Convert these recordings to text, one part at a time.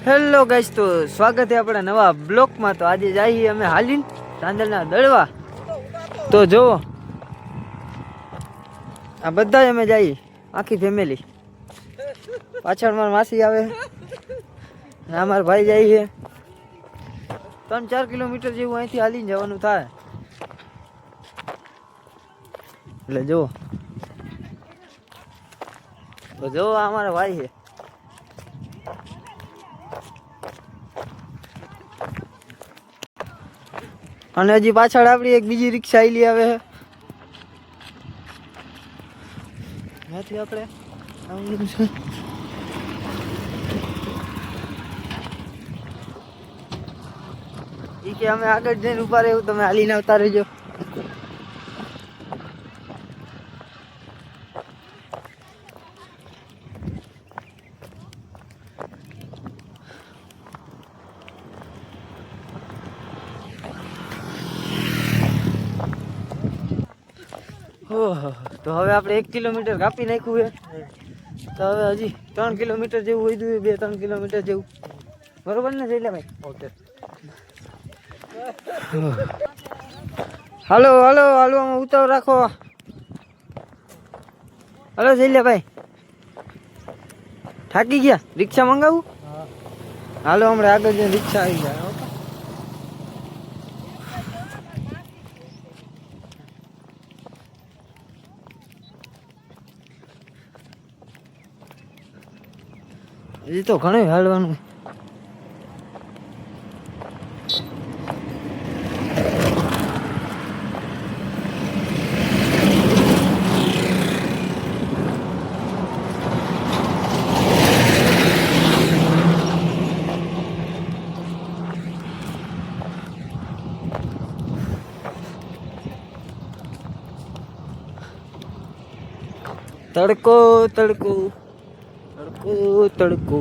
Hello guys, તો સ્વાગત છે આપણા નવા બ્લોકમાં। તો આજે જઈએ અમે હાલીન ચાંદલના દળવા। તો જો આ બધા અમે જઈએ, આખી ફેમિલી। પાછળ મારા માસી આવે, અમારા ભાઈ જાય છે। 3-4 કિલોમીટર જેવું અહીંથી હાલીને જવાનું થાય। એટલે જો તો જો અમારા ભાઈ છે। અને હજી પાછળ આપણી એક બીજી રિક્ષા આવેલી આવે છે। ત્યાંથી આપણે આવવાનું છે। ઈ કે અમે આગળ જઈને ઉભા રહેવું, તમે હાલીને આવતા રહેજો। ઓહો, તો હવે આપણે 1 કિલોમીટર કાપી નાખ્યું છે। તો હવે હજી 3 કિલોમીટર જેવું વધ્યું, 2-3 કિલોમીટર જેવું, બરોબર ને શૈલાભાઈ? ઓકે, હાલો હાલો હાલો, આમાં ઉતાવ રાખો। હાલો શૈલાભાઈ, થાકી ગયા? રિક્ષા મંગાવું? હાલો, હમણાં આગળ જઈને રિક્ષા આવી જાય। હજી તો ઘણું હાલવાનું। તડકો તડકો તડકો તડકો।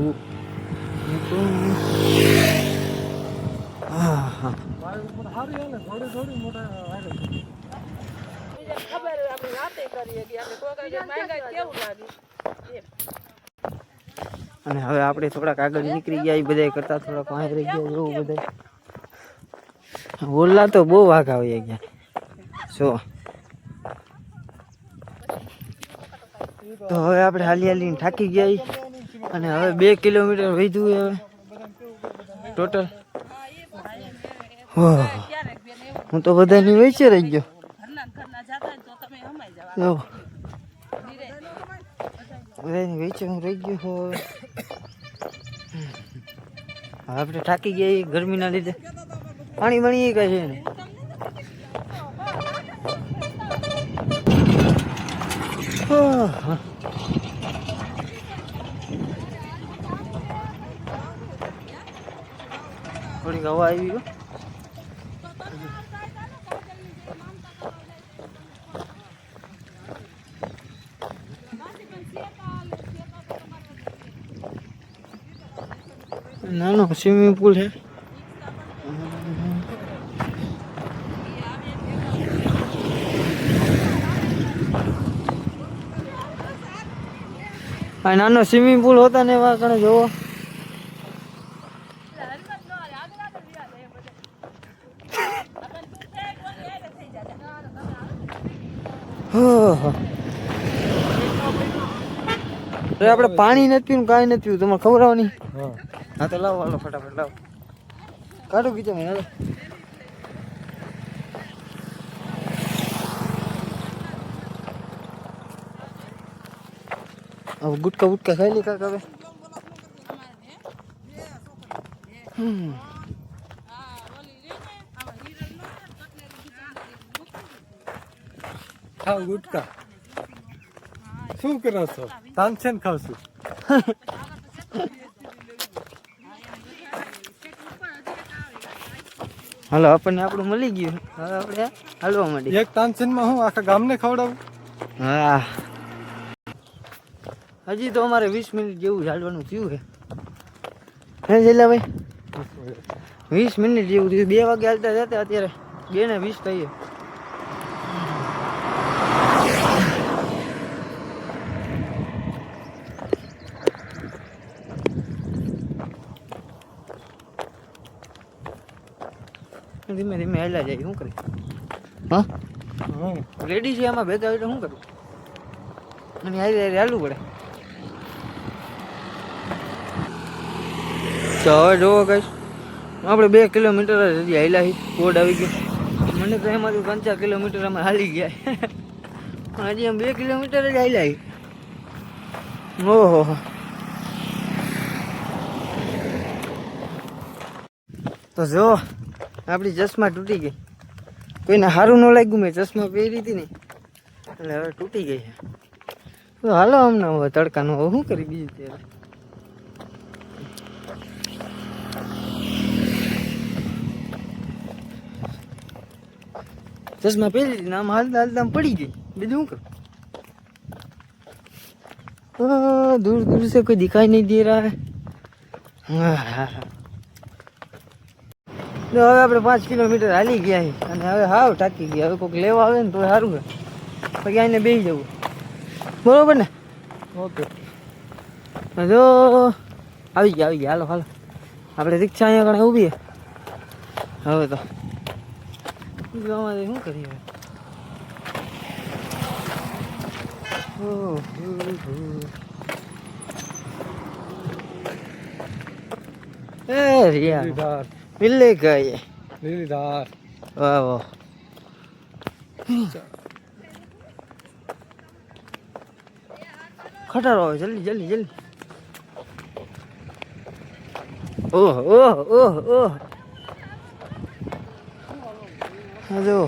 અને હવે આપણે થોડાક આગળ નીકળી ગયા, બધા કરતા થોડાક વાંહે રહી ગયા। એવું બધા ઓલા તો બહુ વાઘ આવી ગયા છો। તો હવે આપણે હાલી હાલીને થાકી ગયા, અને હવે 2 કિલોમીટર વધ્યું હવે ટોટલ। હું તો બધાની વચ્ચે રહી ગયો। બધાની વચ્ચે હું રહી ગયો। હવે આપણે થાકી ગયા ગરમીના લીધે, પાણી બણી કઈ છે ને। થોડીક હવા આવી ગયો। નાનો સ્વિમિંગ પુલ છે। આ નાનો સ્વિમિંગ પુલ હોતા ને એવા કણે જોવો। આપણે પાણી નથી પીવું, કાંઈ નથી પીવું, તમારે ખબર આવવાની? હા તો લાવો, હાલો ફટાફટ લાવો, કાઢો કીધું મને। હાલો હવે ગુટકા ગુટકા ખાઈ લે કાક હવે। ખાવ ગુટકા? શું કરો છો? તાનસેન ખાવ છું। હાલો, આપણને આપણું મળી ગયું, હવે આપણે હાલવા માંડી। એક તાનસેન માં હું આખા ગામને ખવડાવું? હા, હજી તો અમારે 20 મિનિટ જેવું ચાલવાનું થયું છે। હે શૈલાભાઈ, 20 મિનિટ જેવું થયું। 2 વાગે હાલતા જતા, અત્યારે 2:20 થઈએ। ધીમે ધીમે હાલ્યા જાય શું કરી હા રેડી છે આમાં ભેગા હોય તો શું કરું અને હાલવું પડે તો હવે જોવો કઈ આપણે 2 કિલોમીટર જ હજી હાલ્યા છીએ કોડ આવી ગયો મને તો એમાંથી 5 કિલોમીટર અમે હાલી ગયા પણ હજી અમે 2 કિલોમીટર જ હાલ્યા છીએ ઓહો તો જો આપણી ચશ્મા તૂટી ગઈ કોઈને સારું ન લાગ્યું મેં ચશ્મા પહેરી હતી ને એટલે હવે તૂટી ગઈ છે તો હાલો હમણાં હવે તડકાનો હવે શું કરી બીજું ત્યારે ચશ્મા પહેરી હતી ને આમ હાલતા હાલતા પડી ગઈ બીજું શું કરું दूर दूर से कोई दिखाई नहीं दे रहा है તો હવે આપણે 5 કિલોમીટર હાલી ગયા છે અને હવે હાવ થાકી ગયા હવે કોઈક લેવા આવે ને તો સારું છે પછી આને બેસી જવું બરોબર ને ઓકે જો આવી ગયા હાલો હાલો આપણે રિક્ષા અહીંયા કણે ઊભી હવે તો શું કરીએ લીલીધાર મિલે ગઈ લીલીધાર વાહ વાહ ખટારો આવે જલ્દી જલ્દી જલ્દી ઓહ ઓહ ઓહ ઓહ જો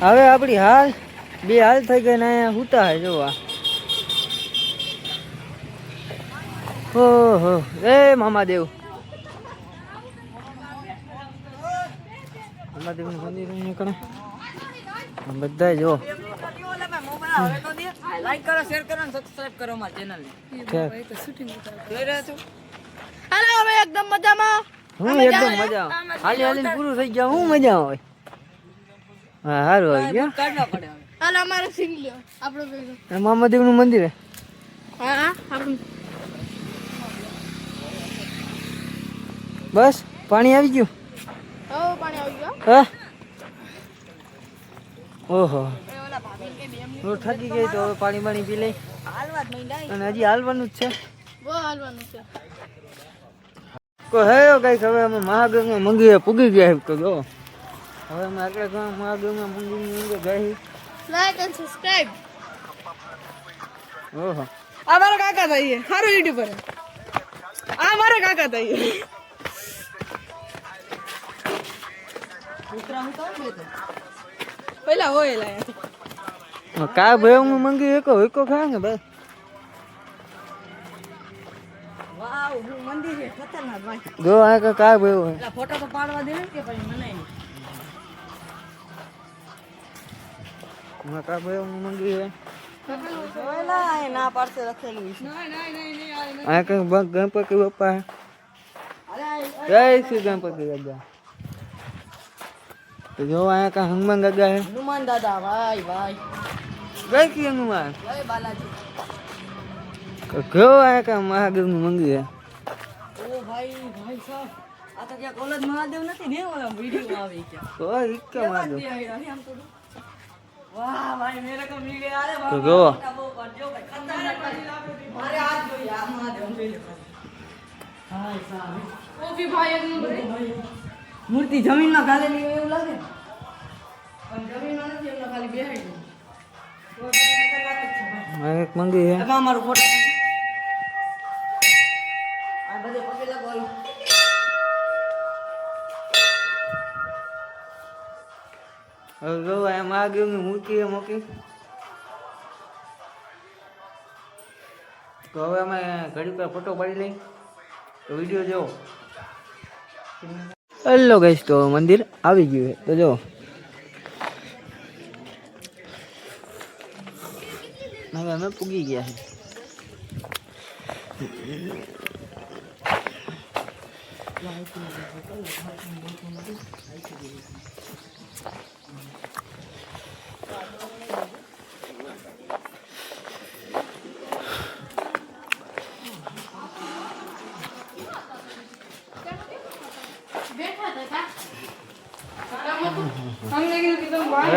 હવે આપણી હાલ 2 હાલ થઈ ગઈ ને અહીંયા હુતા હે જોવા ઓહો એ મામાદેવ મામાદેવનું મંદિર અહીંયા કણે બધા જો લાઈક કરો શેર કરો અને સબસ્ક્રાઇબ કરો મારી ચેનલ ને ભાઈ તો શૂટિંગ જોઈ રહ્યા છો હાલો અમે એકદમ મજામાં હું એકદમ મજા હાલી હાલી પૂરું થઈ ગયા હું મજા આવે હા સારું આવી ગયા કાઢવા પડે હવે હાલો અમારે સિંગ લ્યો આપણો ભેગો મામાદેવનું મંદિર હે હા આપણું બસ પાણી આવી ગયું પાણી આવી ગયો હા ઓહો એ ઓલા ભાભી કે બેમ હું થાકી ગઈ તો હવે પાણી પાણી પી લઈ હાલવા જ નહીં અને હજી હાલવાનું જ છે બહુ હાલવાનું છે કો હે કઈક હવે અમે મહાદેવમાં મંદિરે પૂગી ગયા તો જો હવે અમે આગળ મહાદેવમાં મંદિરની અંદર ગયા લાઈક એન્ડ સબસ્ક્રાઇબ ઓહો આ મારા કાકા થાય સારું યુટ્યુબર આ મારા કાકા થાય પહેલા હોય લાયા કા ભાઈ હું મંગી એકો ખા ને ભાઈ વાવ હું મંદિર છે ખતરનાક ભાઈ જો આ કા ભાઈ હોય એટલે ફોટો તો પાડવા દે ને કે પછી મને કા ભાઈ હું મંગી હે ના પાડશે લખેલું છે આ કઈ ગણપતિ બાપા જય શ્રી ગણપતિ દાદા તો જો આ કા હનુમાન દાદા હે હનુમાન દાદા ભાઈ ભાઈ જય શ્રી હનુમાન જય બાલાજી કયો આ કા મહાદેવનું મંદિર હે ઓ ભાઈ ભાઈ સાહેબ આ તો ક્યાં કોલેજ મહાદેવ નથી ને ઓલા વિડિયો આવે ક્યાં તો ઇક્કા મહાદેવ વાહ ભાઈ મેરે કો મિલ ગયા અરે તો જો वो करजो भाई खतरनाक मारे हाथ जो यार महादेव ले हाय साहब ओ भी भाई एक नंबर मूर्ति जमीन में गालेली હોય એવું લાગે પણ જમીન માં નથી એમના ખાલી બેહાઈ ગયું તો ખતરનાક છે ભાઈ આ એક મંદિર હે હવે અમારો ફોટો આ બધે પગે લાગો હવે જો આ મહાદેવની મૂર્તિ હે મોટી તો હવે અમે ઘડી પર ફોટો પાડી લઈ તો વિડીયો જો હેલો ગાઈસ તો મંદિર આવી ગયું છે તો જો હવે અમે પૂગી ગયા છે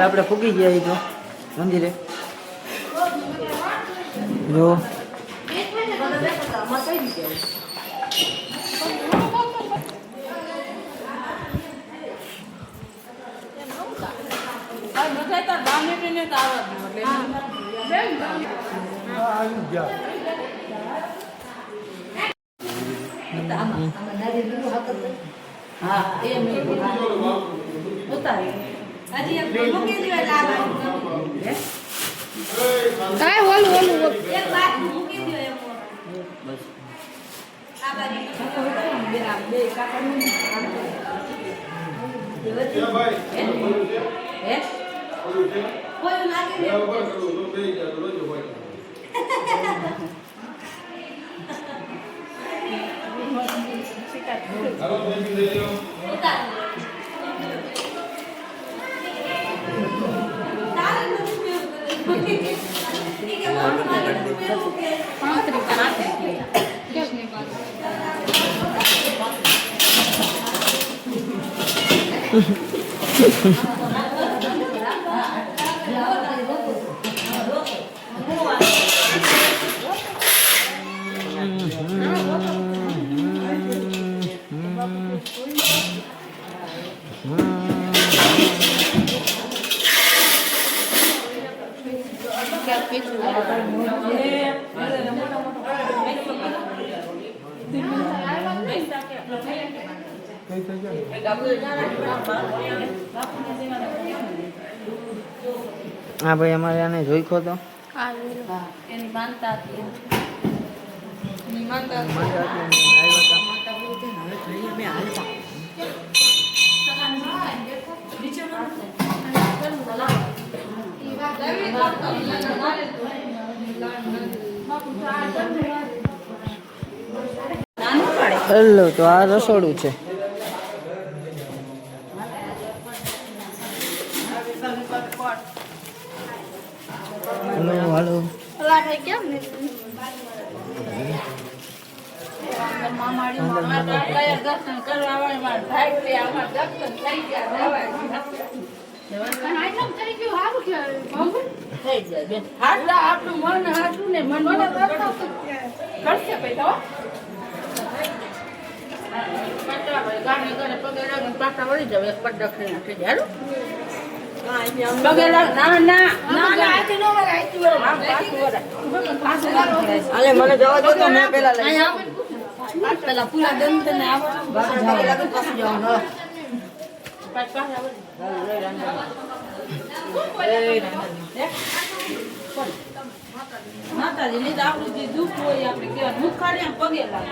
આપણે ફૂકી ગયા એ તો મંદિરે જો હા એ ઉતારી હજી એક મૂકી દે લાગે કાઈ ઓલું એક વાત મૂકી દે એમ બસ આ બાજુ બે કાકાનું દેવતી હે કોઈ લાગે ને ઉપર કરું તો બે જા રોજ હોય હાલો બેબી લઈ લો ઉતાર હા ભાઈ અમારે આને જોઈખો તો એની માનતા હતી એની માનતા હેલો તો આ રસોડું છે હેલો હાલો દર્શન કરવા વાળા ભાઈ અમાર દર્શન થઈ ગયા થઈ જાય બેન હાટલા આપણું મન હાટું ને મન કરશે પૈસા ગાડી કરે પગે લાગે પાછા વળી જાવ એક પગ દક્ષિણા થઈ જાય પગે લાગ ના ના ના આથી નો વળે આથી વળે અલે મને જવા દો તો મેં પેલા લઈ પેલા પૂરા દંત ને આવો પગે લાગે પાછું જવાનું પાછા માતાજી ને આપણું જે દુઃખ હોય આપણે કેવા દુઃખ કાઢીએ પગે લાગે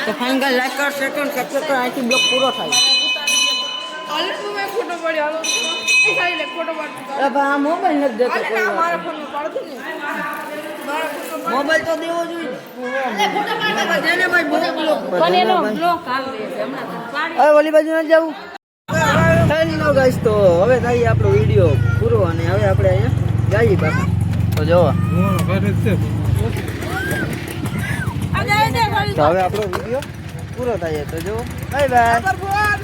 તો ફાઇનલ લાઈક કર શેર કર સબસ્ક્રાઇબ કર અહીંથી બ્લોગ પૂરો થાય ફોટો પડ્યો હાલો એ સારી લે ફોટો પાડ અરે ભાઈ આ મોબાઈલ નથી દેતો ના મારા ફોન માં પાડતું ને મોબાઈલ તો દેવો જોઈએ અલે ફોટો પાડ દેને ભાઈ બ્લોગ પણ એનો બ્લોક હાલ લે હમણાં પાડી હવે ઓલી બાજુ ન જાવું હેલો ગાઈસ તો હવે થાય આપણો વિડિયો પૂરો અને હવે આપણે અહીંયા જઈએ પાછા તો જો તો હવે આપણો વિડિયો પૂરો થાય તો જો બાય બાય